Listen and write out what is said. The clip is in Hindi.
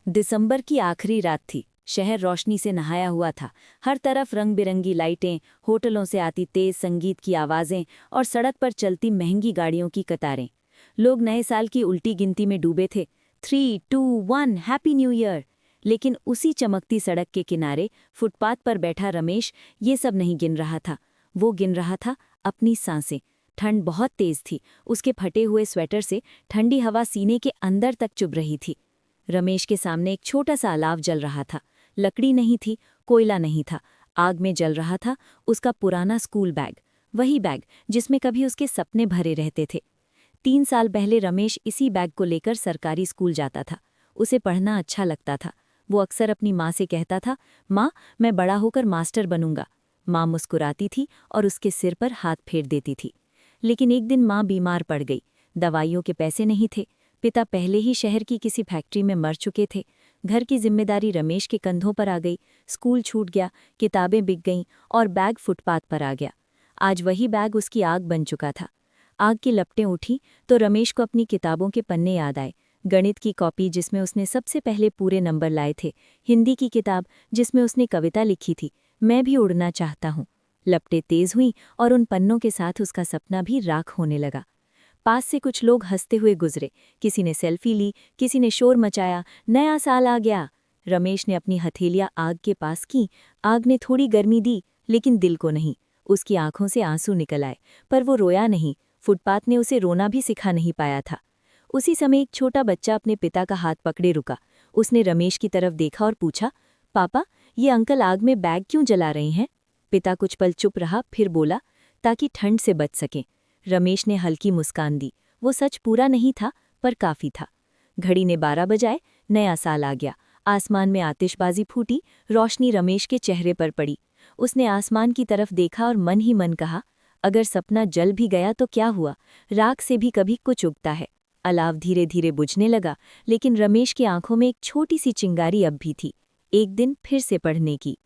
दिसंबर की आखिरी रात थी। शहर रोशनी से नहाया हुआ था। हर तरफ रंग बिरंगी लाइटें, होटलों से आती तेज संगीत की आवाजें और सड़क पर चलती महंगी गाड़ियों की कतारें। लोग नए साल की उल्टी गिनती में डूबे थे। 3, 2, 1 हैप्पी न्यू ईयर। लेकिन उसी चमकती सड़क के किनारे फुटपाथ पर बैठा रमेश ये सब नहीं गिन रहा था। वो गिन रहा था अपनी सांसें। ठंड बहुत तेज थी। उसके फटे हुए स्वेटर से ठंडी हवा सीने के अंदर तक चुभ रही थी। रमेश के सामने एक छोटा सा अलाव जल रहा था। लकड़ी नहीं थी, कोयला नहीं था। आग में जल रहा था उसका पुराना स्कूल बैग। वही बैग जिसमें कभी उसके सपने भरे रहते थे। 3 साल पहले रमेश इसी बैग को लेकर सरकारी स्कूल जाता था। उसे पढ़ना अच्छा लगता था। वो अक्सर अपनी माँ से कहता था, माँ, मैं बड़ा होकर मास्टर बनूंगा। माँ मुस्कुराती थी और उसके सिर पर हाथ फेर देती थी। लेकिन एक दिन माँ बीमार पड़ गई। दवाइयों के पैसे नहीं थे। पिता पहले ही शहर की किसी फैक्ट्री में मर चुके थे। घर की जिम्मेदारी रमेश के कंधों पर आ गई। स्कूल छूट गया, किताबें बिक गईं और बैग फुटपाथ पर आ गया। आज वही बैग उसकी आग बन चुका था। आग की लपटें उठी तो रमेश को अपनी किताबों के पन्ने याद आए। गणित की कॉपी जिसमें उसने सबसे पहले पूरे नंबर लाए थे। हिंदी की किताब जिसमें उसने कविता लिखी थी, मैं भी उड़ना चाहता हूँ। लपटें तेज हुईं और उन पन्नों के साथ उसका सपना भी राख होने लगा। पास से कुछ लोग हंसते हुए गुजरे। किसी ने सेल्फी ली, किसी ने शोर मचाया, नया साल आ गया। रमेश ने अपनी हथेलियां आग के पास की। आग ने थोड़ी गर्मी दी, लेकिन दिल को नहीं। उसकी आंखों से आंसू निकल आए, पर वो रोया नहीं। फुटपाथ ने उसे रोना भी सिखा नहीं पाया था। उसी समय एक छोटा बच्चा अपने पिता का हाथ पकड़े रुका। उसने रमेश की तरफ देखा और पूछा, पापा, ये अंकल आग में बैग क्यों जला रहे हैं? पिता कुछ पल चुप रहा, फिर बोला, ताकि ठंड से बच सकें। रमेश ने हल्की मुस्कान दी। वो सच पूरा नहीं था, पर काफी था। घड़ी ने 12 बजाए, नया साल आ गया। आसमान में आतिशबाजी फूटी, रोशनी रमेश के चेहरे पर पड़ी। उसने आसमान की तरफ देखा और मन ही मन कहा, अगर सपना जल भी गया तो क्या हुआ, राख से भी कभी कुछ उगता है। अलाव धीरे धीरे बुझने लगा, लेकिन रमेश की आंखों में एक छोटी सी चिंगारी अब भी थी। एक दिन फिर से पढ़ने की।